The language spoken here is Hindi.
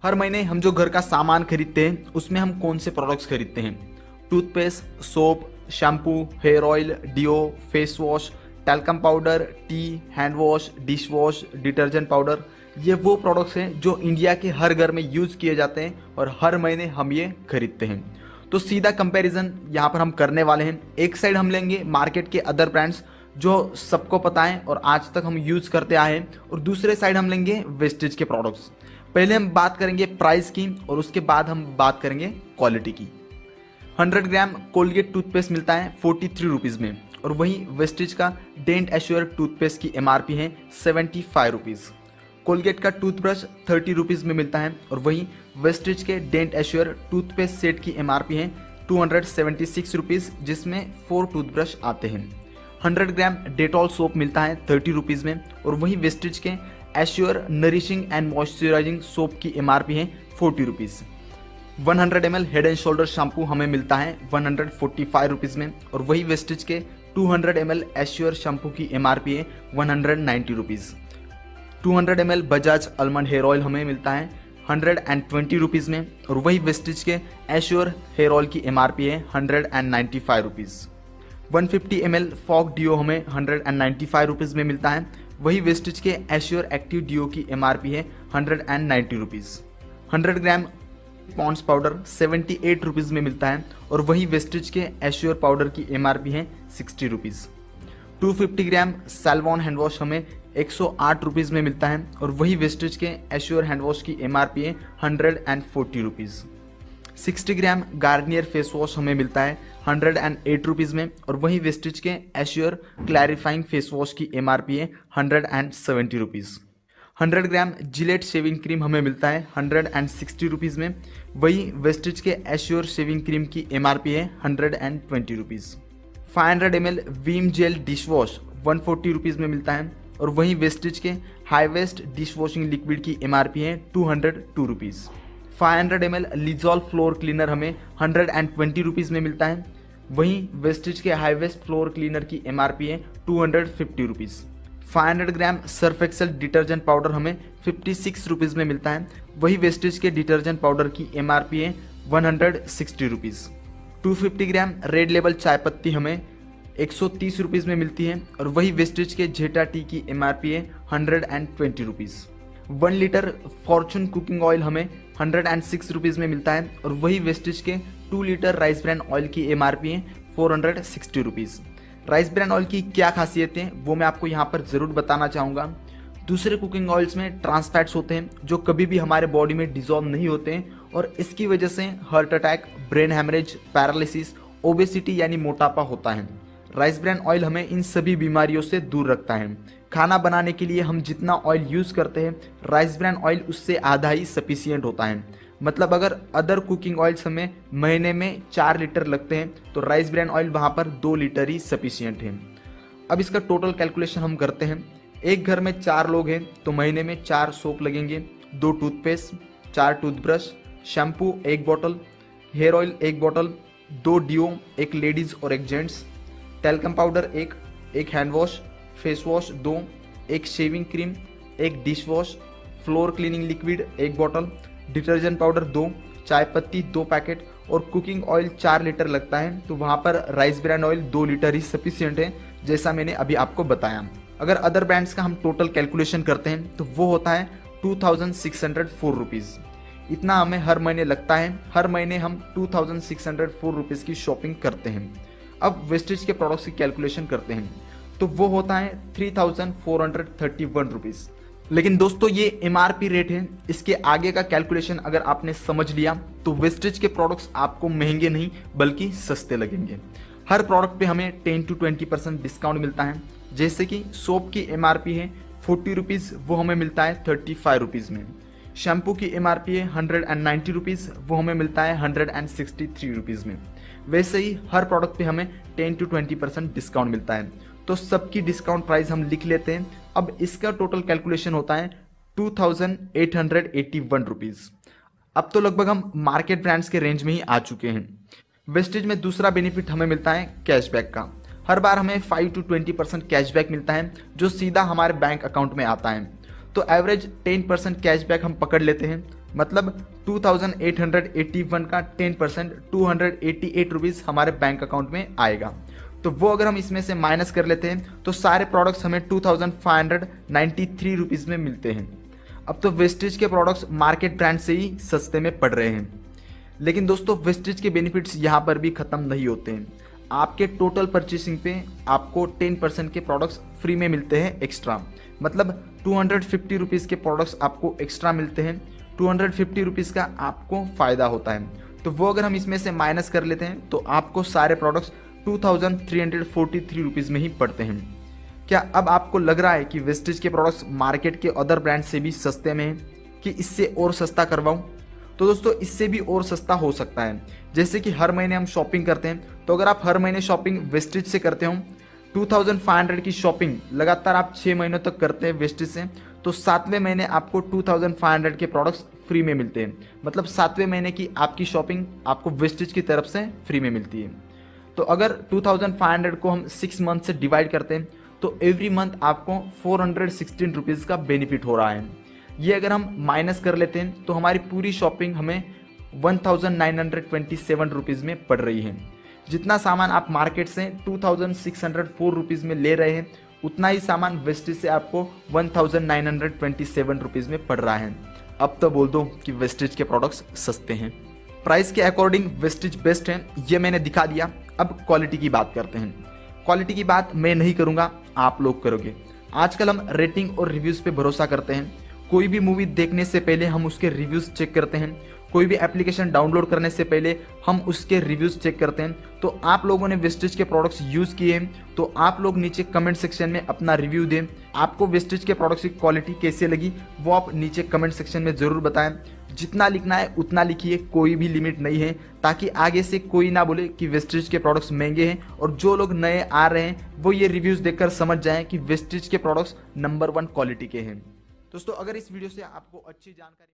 हर महीने हम जो घर का सामान खरीदते हैं उसमें हम कौन से प्रोडक्ट्स खरीदते हैं? Toothpaste, soap, shampoo, hair oil, deo, face wash, talcum powder, tea, hand wash, dish wash, detergent powder. ये वो प्रोडक्ट्स हैं जो इंडिया के हर घर में यूज़ किए जाते हैं और हर महीने हम ये खरीदते हैं। तो सीधा कंपैरिजन यहाँ पर हम करने वाले हैं। एक साइड हम लेंगे मार्केट के अदर ब्रांड्स जो सबको पता है और आज तक हम यूज़ करते आए हैं, और दूसरे साइड हम लेंगे वेस्टेज के प्रोडक्ट्स। पहले हम बात करेंगे प्राइस की और उसके बाद हम बात करेंगे क्वालिटी की। 100 ग्राम कोलगेट टूथपेस्ट मिलता है 43 रुपीज़ में, और वहीं वेस्टेज का डेंट एश्योर टूथपेस्ट की MRP है 75 रुपीज़। कोलगेट का टूथब्रश 30 रुपीज़ में मिलता है, और वहीं वेस्टेज के डेंट एश्योर टूथपेस्ट सेट की MRP है 276 रुपीज़, जिसमें 4 टूथब्रश आते हैं। 100 ग्राम डेटॉल सोप मिलता है 30 रुपीज़ में, और वहीं वेस्टेज के assure nourishing and moisturising soap की MRP है 40 rupees. 100 ml head and shoulder shampoo हमें मिलता है 145 रुपीज़ में, और वही वेस्टेज के 200 ml एश्योर शैम्पू की MRP है 190 rupees. 200 ml Bajaj almond hair oil हमें मिलता है 120 रुपीज़ में, और वही वेस्टेज के एश्योर हेयर ऑयल की MRP है 195 रुपीज़। 150 ml फॉग डिओ हमें 195 रुपीज़ में मिलता है, वही वेस्टेज के एश्योर एक्टिव डिओ की MRP है 190 रुपीज़। 100 ग्राम पॉन्ड्स पाउडर 78 रुपीज़ में मिलता है, और वही वेस्टेज के एश्योर पाउडर की MRP है 60 रुपीज़। 250 ग्राम सैल्वॉन हैंड वॉश हमें 108 रुपीज़ में मिलता है, और वही वेस्टेज के एश्योर हैंड वॉश की MRP है 140 रुपीज़। 60 ग्राम गार्नियर फेस वॉश हमें मिलता है 108 रुपीज़ में, और वही वेस्टेज के एश्योर क्लैरिफाइंग फेस वॉश की MRP है 170 rupees. 100 gram Gillette shaving cream हमें मिलता है 160 रुपीज़ में, वही वेस्टेज के एश्योर शेविंग क्रीम की MRP है 120 rupees. 500 ml Vim gel dish wash 140 rupees में मिलता है, और वहीं वेस्टेज के Hiwash dish washing liquid की MRP है 202 rupees. 500 ml Lizol floor cleaner हमें 120 रुपीज़ में मिलता है, वहीं वेस्टेज के हाई वेस्ट फ्लोर क्लीनर की MRP है 250 रुपीज़। 500 ग्राम सर्फ एक्सेल डिटर्जेंट पाउडर हमें 56 रुपीज़ में मिलता है, वही वेस्टेज के डिटर्जेंट पाउडर की MRP है 160 रुपीज़। 250 ग्राम रेड लेबल चाय पत्ती हमें 130 रुपीज़ में मिलती है, और वही वेस्टेज के जेटा टी की MRP है 120 rupees. 1 litre Fortune cooking oil हमें 106 रुपीज़ में मिलता है, और वही वेस्टेज के 2 लीटर राइस ब्रांड ऑयल की MRP है 460 रुपीज़। राइस ब्रांड ऑयल की क्या खासियतें हैं वो मैं आपको यहाँ पर ज़रूर बताना चाहूँगा। दूसरे कुकिंग ऑयल्स में ट्रांस फैट्स होते हैं जो कभी भी हमारे बॉडी में डिजॉल्व नहीं होते हैं, और इसकी वजह से heart attack, brain haemorrhage, paralysis, obesity यानी मोटापा होता है। राइस ब्रांड ऑयल हमें इन सभी बीमारियों से दूर रखता है। खाना बनाने के लिए हम जितना ऑयल यूज़ करते हैं, राइस ब्रांड ऑयल उससे आधा ही सफिशियंट होता है। मतलब अगर अदर कुकिंग ऑयल्स हमें महीने में 4 लीटर लगते हैं, तो राइस ब्रांड ऑयल वहाँ पर 2 लीटर ही सफिशियंट है। अब इसका टोटल कैलकुलेशन हम करते हैं। एक घर में 4 लोग हैं तो महीने में 4 सोप लगेंगे, 2 toothpaste, 4 toothbrush, shampoo 1 bottle, hair oil 1 bottle, 2 deo, 1 ladies और 1 gents, talcum powder 1 hand wash, face wash 2, 1 shaving cream, 1 dish wash, floor cleaning liquid 1 bottle, detergent powder 2, चाय पत्ती 2 पैकेट, और कुकिंग ऑयल 4 लीटर लगता है, तो वहाँ पर राइस ब्रांड ऑयल 2 लीटर ही सफिशियंट है, जैसा मैंने अभी आपको बताया। अगर अदर ब्रांड्स का हम टोटल कैलकुलेशन करते हैं तो वो होता है 2604 रुपीज़। इतना हमें हर महीने लगता है। हर महीने हम 2604 रुपीज़ की शॉपिंग करते हैं। अब वेस्टेज के प्रोडक्ट्स की कैलकुलेशन करते हैं तो वो होता है 3431 रुपीज़। लेकिन दोस्तों ये MRP रेट है, इसके आगे का कैलकुलेशन अगर आपने समझ लिया तो वेस्टेज के प्रोडक्ट्स आपको महंगे नहीं बल्कि सस्ते लगेंगे। हर प्रोडक्ट पे हमें 10 to 20% डिस्काउंट मिलता है। जैसे कि सोप की MRP है 40 रुपीज़, वो हमें मिलता है 35 रुपीज़ में। शैम्पू की MRP है 190 रुपीज़, वो हमें मिलता है 163 रुपीज़ में। वैसे ही हर प्रोडक्ट पे हमें 10 to 20% डिस्काउंट मिलता है। तो सबकी डिस्काउंट प्राइस हम लिख लेते हैं। अब इसका टोटल कैलकुलेशन होता है 2881 रुपीज़। अब तो लगभग हम मार्केट ब्रांड्स के रेंज में ही आ चुके हैं। वेस्टेज में दूसरा बेनिफिट हमें मिलता है कैशबैक का। हर बार हमें 5 to 20% कैशबैक मिलता है जो सीधा हमारे बैंक अकाउंट में आता है। तो एवरेज 10% कैशबैक हम पकड़ लेते हैं। मतलब 2881 का 10% 288 रुपीज़ हमारे बैंक अकाउंट में आएगा। तो वो अगर हम इसमें से माइनस कर लेते हैं तो सारे प्रोडक्ट्स हमें 2593 रुपीज़ में मिलते हैं। अब तो वेस्टेज के प्रोडक्ट्स मार्केट ब्रांड से ही सस्ते में पड़ रहे हैं। लेकिन दोस्तों वेस्टेज के बेनिफिट्स यहाँ पर भी ख़त्म नहीं होते हैं। आपके टोटल परचेसिंग पे आपको 10% के प्रोडक्ट्स फ्री में मिलते हैं एक्स्ट्रा, मतलब 250 रुपीज़ के प्रोडक्ट्स आपको एक्स्ट्रा मिलते हैं। 250 रुपीज़ का आपको फ़ायदा होता है। तो वो अगर हम इसमें से माइनस कर लेते हैं तो आपको सारे प्रोडक्ट्स 2343 रुपीज़ में ही पड़ते हैं। क्या अब आपको लग रहा है कि वेस्टेज के प्रोडक्ट्स मार्केट के अदर ब्रांड से भी सस्ते में हैं कि इससे और सस्ता करवाऊं? तो दोस्तों इससे भी और सस्ता हो सकता है। जैसे कि हर महीने हम शॉपिंग करते हैं, तो अगर आप हर महीने शॉपिंग वेस्टेज से करते हो, 2500 की शॉपिंग लगातार आप 6 महीनों तक करते हैं वेस्टेज से, तो 7वें महीने आपको 2500 के प्रोडक्ट्स फ्री में मिलते हैं। मतलब 7वें महीने की आपकी शॉपिंग आपको वेस्टेज की तरफ से फ्री में मिलती है। तो अगर 2500 को हम 6 मंथ से डिवाइड करते हैं तो एवरी मंथ आपको 416 रुपीज़ का बेनिफिट हो रहा है। ये अगर हम माइनस कर लेते हैं तो हमारी पूरी शॉपिंग हमें 1927 रुपीज़ में पड़ रही है। जितना सामान आप मार्केट से 2604 रुपीज़ में ले रहे हैं, उतना ही सामान वेस्टेज से आपको 1927 रुपीज़ में पड़ रहा है। अब तो बोल दो कि वेस्टेज के प्रोडक्ट्स सस्ते हैं। प्राइस के अकॉर्डिंग वेस्टेज बेस्ट है, ये मैंने दिखा दिया। अब क्वालिटी की बात करते हैं। क्वालिटी की बात मैं नहीं करूँगा, आप लोग करोगे। आजकल हम रेटिंग और रिव्यूज़ पे भरोसा करते हैं। कोई भी मूवी देखने से पहले हम उसके रिव्यूज़ चेक करते हैं। कोई भी एप्लीकेशन डाउनलोड करने से पहले हम उसके रिव्यूज़ चेक करते हैं। तो आप लोगों ने वेस्टेज के प्रोडक्ट्स यूज़ किए हैं तो आप लोग नीचे कमेंट सेक्शन में अपना रिव्यू दें। आपको वेस्टेज के प्रोडक्ट्स की क्वालिटी कैसे लगी वो आप नीचे कमेंट सेक्शन में ज़रूर बताएं। जितना लिखना है उतना लिखिए, कोई भी लिमिट नहीं है, ताकि आगे से कोई ना बोले कि वेस्टेज के प्रोडक्ट्स महंगे हैं। और जो लोग नए आ रहे हैं वो ये रिव्यूज़ देखकर समझ जाएं कि वेस्टेज के प्रोडक्ट्स नंबर 1 क्वालिटी के हैं। दोस्तों अगर इस वीडियो से आपको अच्छी जानकारी